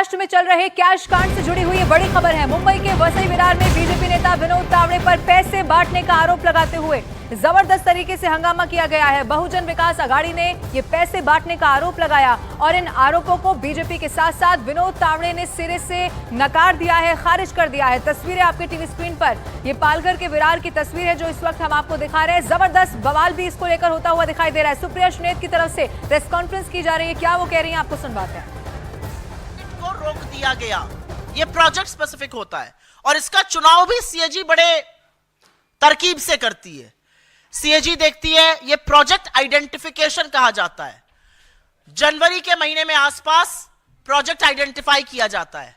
महाराष्ट्र में चल रहे कैश कांड से जुड़ी हुई ये बड़ी खबर है। मुंबई के वसई विरार में बीजेपी नेता विनोद तावड़े पर पैसे बांटने का आरोप लगाते हुए जबरदस्त तरीके से हंगामा किया गया है। बहुजन विकास आघाड़ी ने ये पैसे बांटने का आरोप लगाया और इन आरोपों को बीजेपी के साथ साथ विनोद तावड़े ने सिरे से नकार दिया है, खारिज कर दिया है। तस्वीरें आपके टीवी स्क्रीन पर, ये पालघर के विरार की तस्वीर है जो इस वक्त हम आपको दिखा रहे हैं। जबरदस्त बवाल भी इसको लेकर होता हुआ दिखाई दे रहा है। सुप्रिया सुनेत की तरफ से प्रेस कॉन्फ्रेंस की जा रही है, क्या वो कह रही है आपको सुनवाते हैं। को रोक दिया गया, ये प्रोजेक्ट स्पेसिफिक होता है और इसका चुनाव भी सीएजी बड़े तरकीब से करती है। सीएजी देखती है, ये प्रोजेक्ट आइडेंटिफिकेशन कहा जाता है। जनवरी के महीने में आसपास प्रोजेक्ट आइडेंटिफाई किया जाता है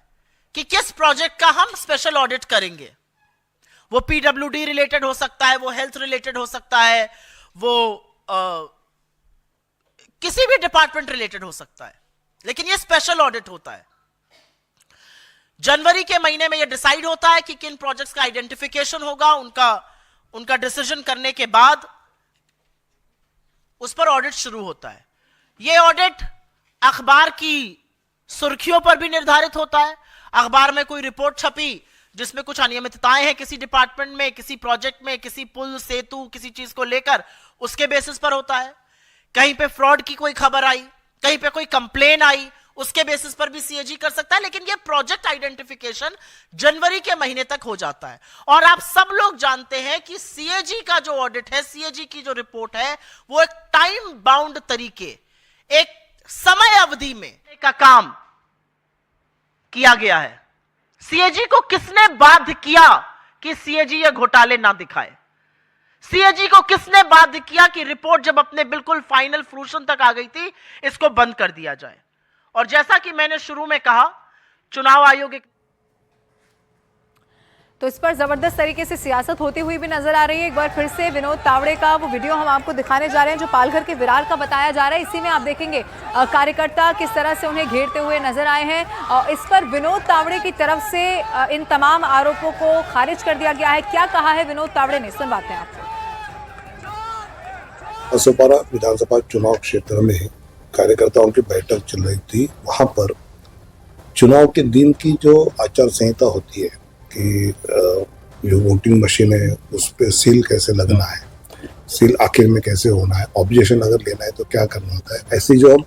कि किस प्रोजेक्ट का हम स्पेशल ऑडिट करेंगे। वो पीडब्ल्यूडी रिलेटेड हो सकता है, वो हेल्थ रिलेटेड हो सकता है, वो किसी भी डिपार्टमेंट रिलेटेड हो सकता है, लेकिन ये स्पेशल ऑडिट होता है। जनवरी के महीने में ये डिसाइड होता है कि किन प्रोजेक्ट्स का आइडेंटिफिकेशन होगा। उनका डिसीजन करने के बाद उस पर ऑडिट शुरू होता है। ये ऑडिट अखबार की सुर्खियों पर भी निर्धारित होता है। अखबार में कोई रिपोर्ट छपी जिसमें कुछ अनियमितताएं हैं किसी डिपार्टमेंट में, किसी प्रोजेक्ट में, किसी पुल सेतु किसी चीज को लेकर, उसके बेसिस पर होता है। कहीं पे फ्रॉड की कोई खबर आई, कहीं पे कोई कंप्लेन आई, उसके बेसिस पर भी सीएजी कर सकता है। लेकिन ये प्रोजेक्ट आइडेंटिफिकेशन जनवरी के महीने तक हो जाता है। और आप सब लोग जानते हैं कि सीएजी का जो ऑडिट है, सीएजी की जो रिपोर्ट है, वो एक टाइम बाउंड तरीके, एक समय अवधि में का काम किया गया है। सीएजी को किसने बाध्य किया कि सीएजी ये घोटाले ना दिखाए? सीएजी को किसने बाध्य किया कि रिपोर्ट जब अपने बिल्कुल फाइनल फ्रूशन तक आ गई थी, इसको बंद कर दिया जाए? और जैसा कि मैंने शुरू में कहा, चुनाव आयोग तो इस पर जबरदस्त तरीके से सियासत होती हुई भी नजर आ रही है। एक बार फिर से विनोद तावड़े का वो वीडियो हम आपको दिखाने जा रहे हैं जो पालघर के विरार का बताया जा रहा है। इसी में आप देखेंगे कार्यकर्ता किस तरह से उन्हें घेरते हुए नजर आए हैं। और इस पर विनोद तावड़े की तरफ से इन तमाम आरोपों को खारिज कर दिया गया है। क्या कहा है विनोद तावड़े ने, सुनवाते हैं आपको। असोपारा विधानसभा चुनाव क्षेत्र में कार्यकर्ताओं की बैठक चल रही थी। वहां पर चुनाव के दिन की जो आचार संहिता होती है कि जो वोटिंग मशीन है उस पर सील कैसे लगना है, सील आखिर में कैसे होना है, ऑब्जेक्शन अगर लेना है तो क्या करना होता है, ऐसी जो हम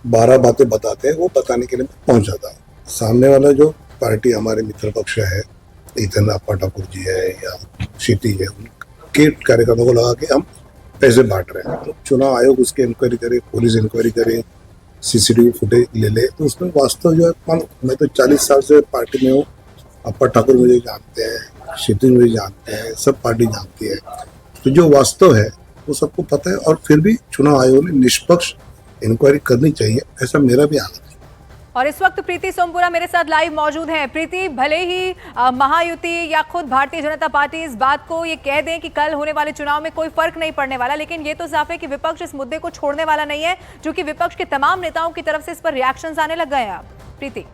12 बातें बताते हैं वो बताने के लिए पहुंच जाता है। सामने वाला जो पार्टी हमारे मित्र पक्ष है, इधर अप्पा ठाकुर जी है या क्षितिज है, उनके कार्यकर्ताओं को लगा के हम पैसे बांट रहे हैं। तो चुनाव आयोग उसकी इंक्वायरी करे, पुलिस इंक्वायरी करे, सीसीटीवी फुटेज ले ले, तो उसमें वास्तव जो है, मैं तो 40 साल से पार्टी में हूँ। अप्पा ठाकुर मुझे जानते हैं, क्षितिज मुझे जानते हैं, सब पार्टी जानती है। तो जो वास्तव है वो सबको पता है और फिर भी चुनाव आयोग ने निष्पक्ष इंक्वायरी करनी चाहिए, ऐसा मेरा भी आग्रह है। और इस वक्त प्रीति सोमपुरा मेरे साथ लाइव मौजूद हैं। प्रीति, भले ही महायुति या खुद भारतीय जनता पार्टी इस बात को ये कह दें कि कल होने वाले चुनाव में कोई फर्क नहीं पड़ने वाला, लेकिन ये तो साफ है कि विपक्ष इस मुद्दे को छोड़ने वाला नहीं है, जो कि विपक्ष के तमाम नेताओं की तरफ से इस पर रिएक्शंस आने लग गए हैं। प्रीति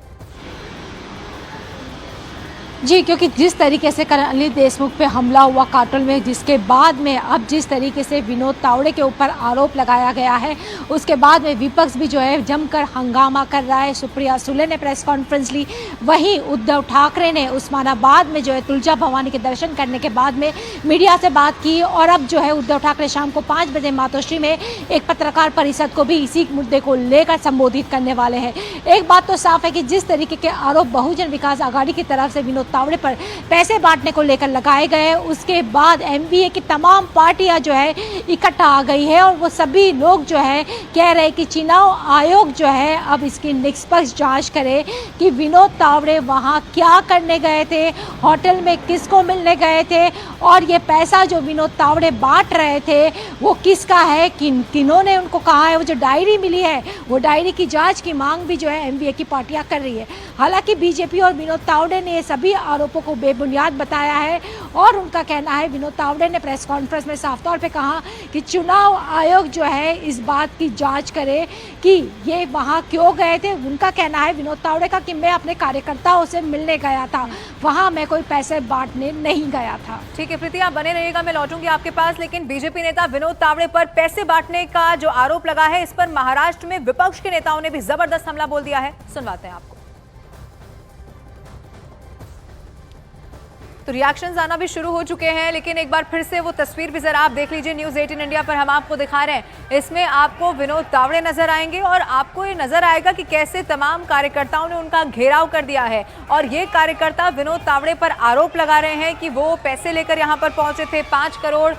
जी, क्योंकि जिस तरीके से अनिल देशमुख पे हमला हुआ कार्टल में, जिसके बाद में अब जिस तरीके से विनोद तावड़े के ऊपर आरोप लगाया गया है, उसके बाद में विपक्ष भी जो है जमकर हंगामा कर रहा है। सुप्रिया सुले ने प्रेस कॉन्फ्रेंस ली, वहीं उद्धव ठाकरे ने उस्मानाबाद में जो है तुलजा भवानी के दर्शन करने के बाद में मीडिया से बात की। और अब जो है उद्धव ठाकरे शाम को 5 बजे मातोश्री में एक पत्रकार परिषद को भी इसी मुद्दे को लेकर संबोधित करने वाले हैं। एक बात तो साफ है कि जिस तरीके के आरोप बहुजन विकास आघाड़ी की तरफ से विनोद तावड़े पर पैसे बांटने को लेकर लगाए गए, उसके बाद एमवीए की तमाम पार्टियां जो है इकट्ठा आ गई है और वो सभी लोग जो है कह रहे हैं कि चुनाव आयोग जो है अब इसकी निष्पक्ष जांच करे कि विनोद तावड़े वहां क्या करने गए थे, होटल में किसको मिलने गए थे, और ये पैसा जो विनोद तावड़े बांट रहे थे वो किसका है, किन्होंने उनको कहा है। वो जो डायरी मिली है, वो डायरी की जांच की मांग भी जो है एमवीए की पार्टियां कर रही है। हालांकि बीजेपी और विनोद तावड़े ने सभी आरोपों को बेबुनियाद बताया है और उनका कहना है, विनोद तावड़े ने प्रेस कॉन्फ्रेंस में साफ तौर पे कहा कि चुनाव आयोग जो है इस बात की जांच करे कि ये वहां क्यों गए थे। उनका कहना है विनोद तावड़े का कि मैं अपने कार्यकर्ताओं से मिलने गया था, वहां मैं कोई पैसे बांटने नहीं गया था। ठीक है प्रीति, आप बने रहिएगा, मैं लौटूंगी आपके पास। लेकिन बीजेपी नेता विनोद तावड़े पर पैसे बांटने का जो आरोप लगा है, इस पर महाराष्ट्र में विपक्ष के नेताओं ने भी जबरदस्त हमला बोल दिया है, सुनवाते हैं आपको। तो रिएक्शंस आना भी शुरू हो चुके हैं, लेकिन एक बार फिर से वो तस्वीर भी जरा आप देख लीजिए। न्यूज़ 18 इंडिया पर हम आपको दिखा रहे हैं। इसमें आपको विनोद तावड़े नजर आएंगे और आपको ये नजर आएगा कि कैसे तमाम कार्यकर्ताओं ने उनका घेराव कर दिया है और ये कार्यकर्ता विनोद तावड़े पर आरोप लगा रहे हैं कि वो पैसे लेकर यहाँ पर पहुंचे थे। 5 करोड़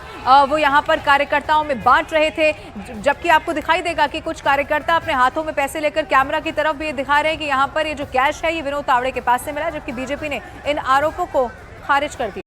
वो यहाँ पर कार्यकर्ताओं में बांट रहे थे, जबकि आपको दिखाई देगा कि कुछ कार्यकर्ता अपने हाथों में पैसे लेकर कैमरा की तरफ भी दिखा रहे हैं कि यहाँ पर ये जो कैश है ये विनोद तावड़े के पास से मिला, जबकि बीजेपी ने इन आरोपों को खारिज कर दिया।